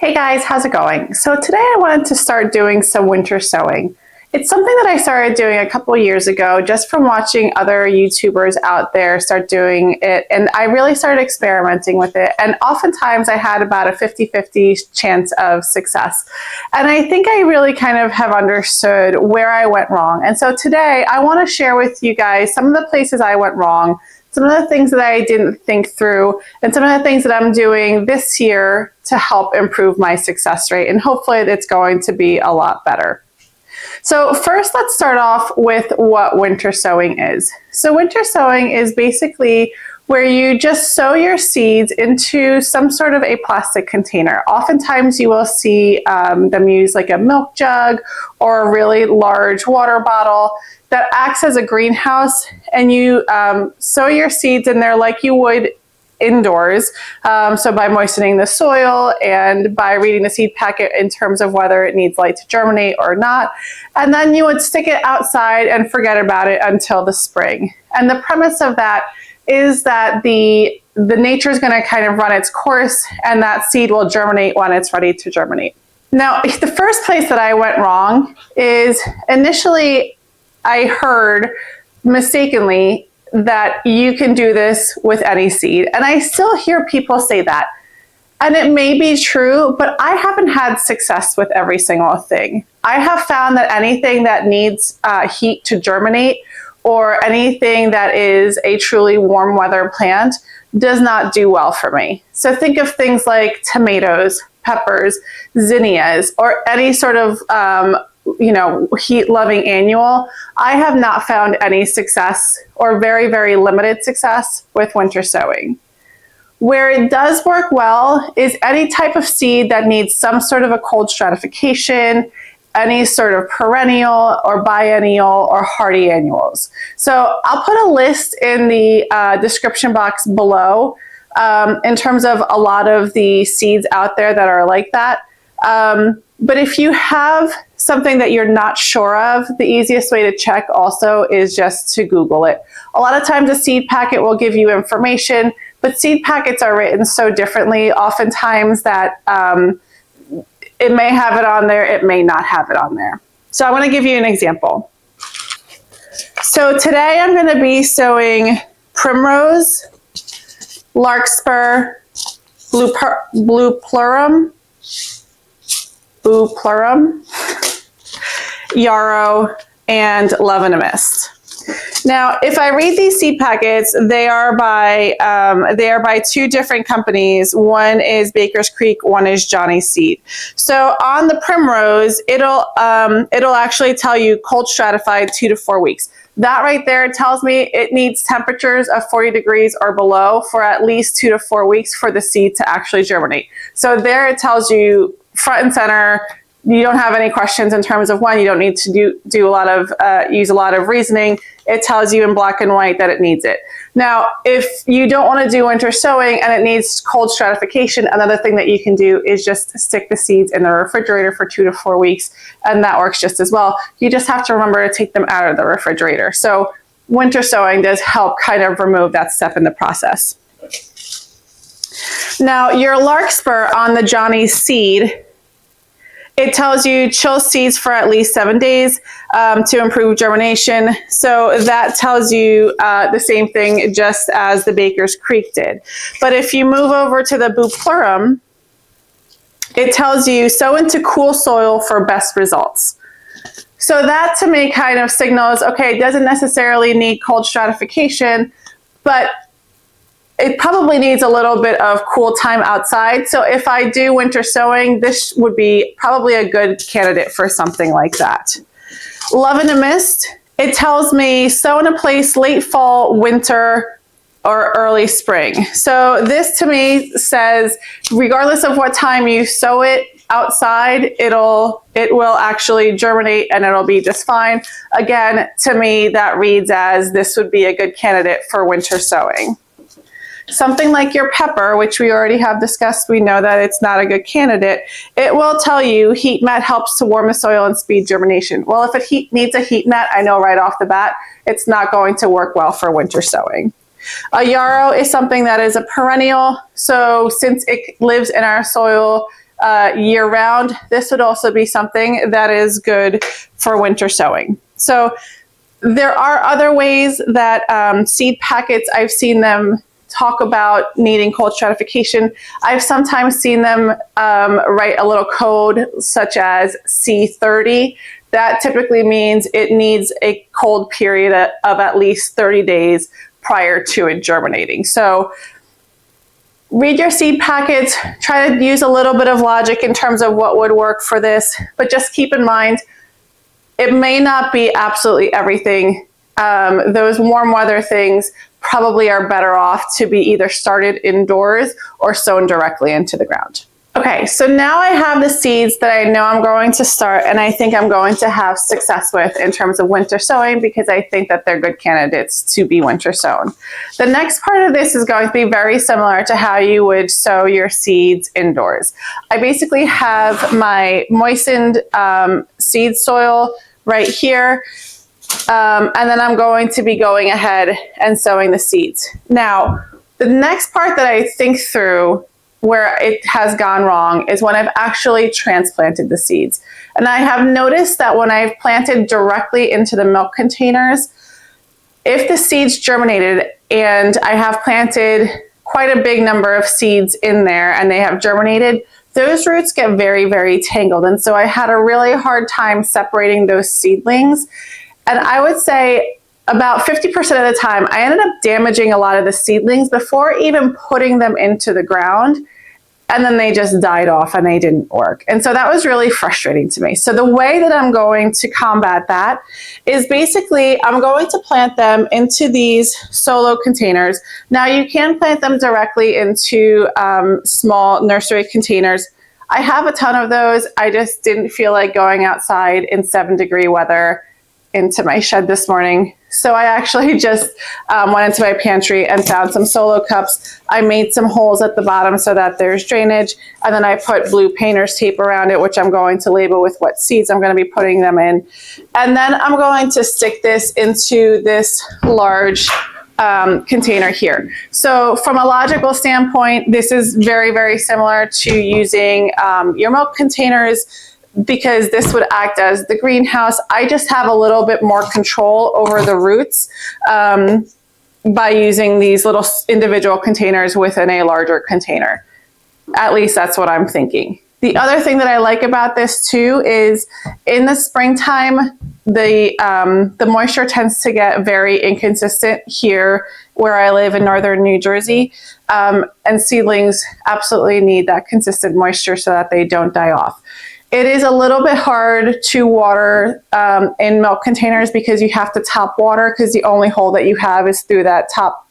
Hey guys, how's it going? So today I wanted to start doing some winter sowing. It's something that I started doing a couple years ago just from watching other YouTubers out there start doing it, and I really started experimenting with it, and oftentimes I had about a 50-50 chance of success. And I think I really kind of have understood where I went wrong. And so today I want to share with you guys some of the places I went wrong, some of the things that I didn't think through, and some of the things that I'm doing this year to help improve my success rate. And hopefully it's going to be a lot better. So first, let's start off with what winter sowing is. So winter sowing is basically where you just sow your seeds into some sort of a plastic container. Oftentimes you will see them use like a milk jug or a really large water bottle that acts as a greenhouse, and you sow your seeds in there like you would indoors. So by moistening the soil and by reading the seed packet in terms of whether it needs light to germinate or not. And then you would stick it outside and forget about it until the spring. And the premise of that is that the nature is going to kind of run its course, and that seed will germinate when it's ready to germinate. Now, the first place that I went wrong is initially I heard mistakenly that you can do this with any seed. And I still hear people say that. And it may be true, but I haven't had success with every single thing. I have found that anything that needs heat to germinate, or anything that is a truly warm weather plant, does not do well for me. So think of things like tomatoes, peppers, zinnias, or any sort of heat-loving annual. I have not found any success, or very, very limited success, with winter sowing. Where it does work well is any type of seed that needs some sort of a cold stratification, any sort of perennial or biennial or hardy annuals. So I'll put a list in the description box below in terms of a lot of the seeds out there that are like that. But if you have something that you're not sure of, the easiest way to check also is just to Google it. A lot of times a seed packet will give you information, but seed packets are written so differently oftentimes that it may have it on there, it may not have it on there. So I want to give you an example. So today I'm going to be sowing Primrose, Larkspur, Bupleurum, yarrow, and love in a mist. Now, if I read these seed packets, they are by two different companies. One is Baker's Creek, one is Johnny Seed. So on the Primrose, it'll actually tell you cold stratified 2 to 4 weeks. That right there tells me it needs temperatures of 40 degrees or below for at least 2 to 4 weeks for the seed to actually germinate. So there it tells you front and center. You don't have any questions in terms of when. You don't need to use a lot of reasoning. It tells you in black and white that it needs it. Now, if you don't want to do winter sowing and it needs cold stratification, another thing that you can do is just stick the seeds in the refrigerator for 2 to 4 weeks, and that works just as well. You just have to remember to take them out of the refrigerator. So winter sowing does help kind of remove that step in the process. Now, your Larkspur on the Johnny Seed, it tells you chill seeds for at least 7 days to improve germination. So that tells you the same thing just as the Baker's Creek did. But if you move over to the Bupleurum, it tells you sow into cool soil for best results. So that to me kind of signals, okay, it doesn't necessarily need cold stratification, but it probably needs a little bit of cool time outside. So if I do winter sowing, this would be probably a good candidate for something like that. Love in a mist, it tells me sow in a place late fall, winter, or early spring. So this to me says, regardless of what time you sow it outside, it will actually germinate and it'll be just fine. Again, to me, that reads as this would be a good candidate for winter sowing. Something like your pepper, which we already have discussed, we know that it's not a good candidate. It will tell you heat mat helps to warm the soil and speed germination. Well, if it needs a heat mat, I know right off the bat, it's not going to work well for winter sowing. A yarrow is something that is a perennial. So since it lives in our soil, year round, this would also be something that is good for winter sowing. So there are other ways that seed packets, I've seen them talk about needing cold stratification. I've sometimes seen them write a little code such as C30. That typically means it needs a cold period of at least 30 days prior to it germinating. So read your seed packets, try to use a little bit of logic in terms of what would work for this, but just keep in mind, it may not be absolutely everything. Those warm weather things probably are better off to be either started indoors or sown directly into the ground. Okay, so now I have the seeds that I know I'm going to start and I think I'm going to have success with in terms of winter sowing because I think that they're good candidates to be winter sown. The next part of this is going to be very similar to how you would sow your seeds indoors. I basically have my moistened seed soil right here. And then I'm going to be going ahead and sowing the seeds. Now, the next part that I think through where it has gone wrong is when I've actually transplanted the seeds. And I have noticed that when I've planted directly into the milk containers, if the seeds germinated and I have planted quite a big number of seeds in there and they have germinated, those roots get very, very tangled. And so I had a really hard time separating those seedlings. And I would say about 50% of the time, I ended up damaging a lot of the seedlings before even putting them into the ground. And then they just died off and they didn't work. And so that was really frustrating to me. So the way that I'm going to combat that is basically I'm going to plant them into these solo containers. Now you can plant them directly into small nursery containers. I have a ton of those. I just didn't feel like going outside in 7-degree weather into my shed this morning. So I actually just went into my pantry and found some solo cups. I made some holes at the bottom so that there's drainage. And then I put blue painter's tape around it, which I'm going to label with what seeds I'm going to be putting them in. And then I'm going to stick this into this large container here. So from a logical standpoint, this is very, very similar to using your milk containers, because this would act as the greenhouse. I just have a little bit more control over the roots by using these little individual containers within a larger container. At least that's what I'm thinking. The other thing that I like about this too is in the springtime, the moisture tends to get very inconsistent here where I live in northern New Jersey. And seedlings absolutely need that consistent moisture so that they don't die off. It is a little bit hard to water in milk containers because you have to top water because the only hole that you have is through that top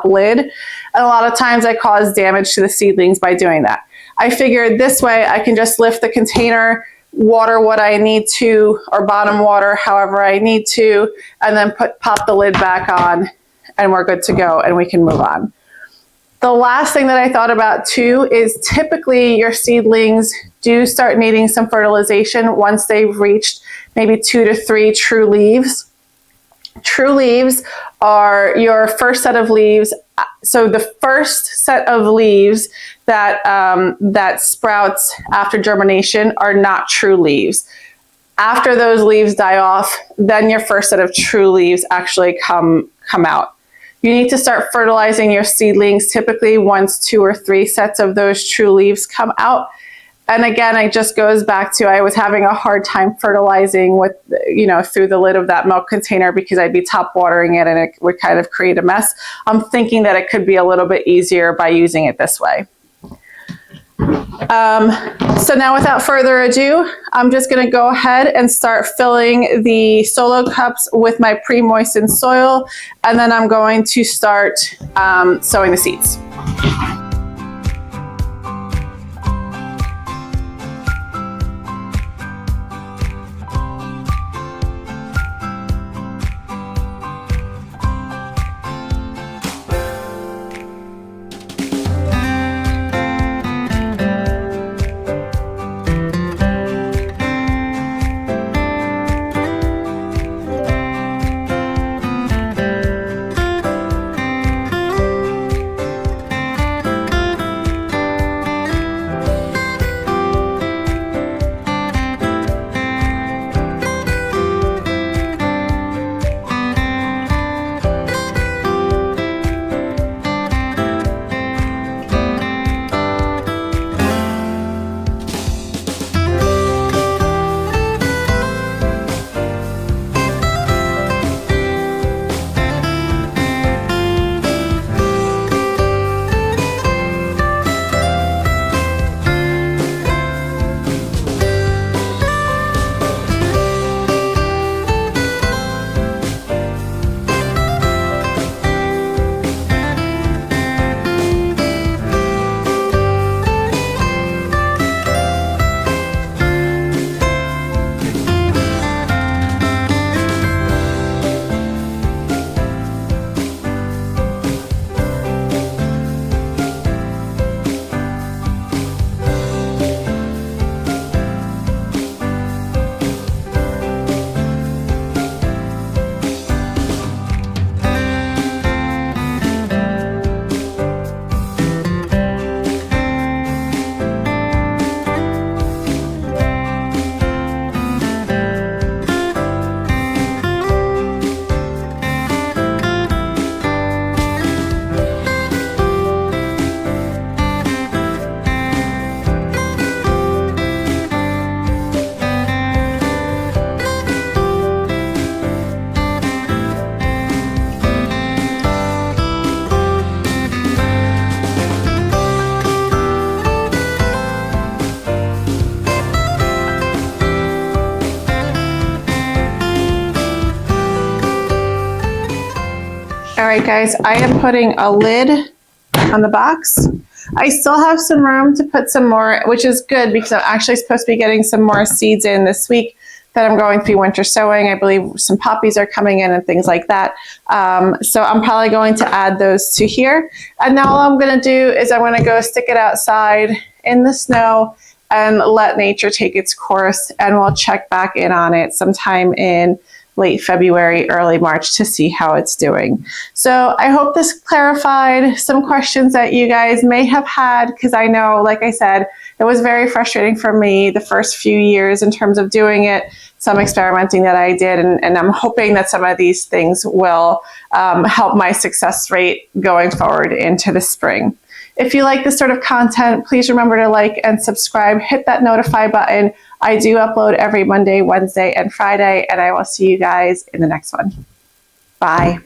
lid. And a lot of times I cause damage to the seedlings by doing that. I figured this way I can just lift the container, water what I need to, or bottom water however I need to, and then pop the lid back on and we're good to go and we can move on. The last thing that I thought about too is typically your seedlings do start needing some fertilization once they've reached maybe 2 to 3 true leaves. True leaves are your first set of leaves. So the first set of leaves that, that sprouts after germination are not true leaves. After those leaves die off, then your first set of true leaves actually come out. You need to start fertilizing your seedlings typically once 2 or 3 sets of those true leaves come out. And again, it just goes back to I was having a hard time fertilizing with, through the lid of that milk container because I'd be top watering it and it would kind of create a mess. I'm thinking that it could be a little bit easier by using it this way. So now without further ado, I'm just going to go ahead and start filling the solo cups with my pre-moistened soil, and then I'm going to start sowing the seeds. right, guys, I am putting a lid on the box. I still have some room to put some more, which is good because I'm actually supposed to be getting some more seeds in this week that I'm going to be winter sowing. I believe some poppies are coming in and things like that. So I'm probably going to add those to here. And now all I'm going to do is I'm going to go stick it outside in the snow and let nature take its course, and we'll check back in on it sometime in late February, early March to see how it's doing. So I hope this clarified some questions that you guys may have had, because I know, like I said, it was very frustrating for me the first few years in terms of doing it, some experimenting that I did, and I'm hoping that some of these things will help my success rate going forward into the spring. If you like this sort of content, please remember to like and subscribe, hit that notify button. I do upload every Monday, Wednesday, and Friday, and I will see you guys in the next one. Bye.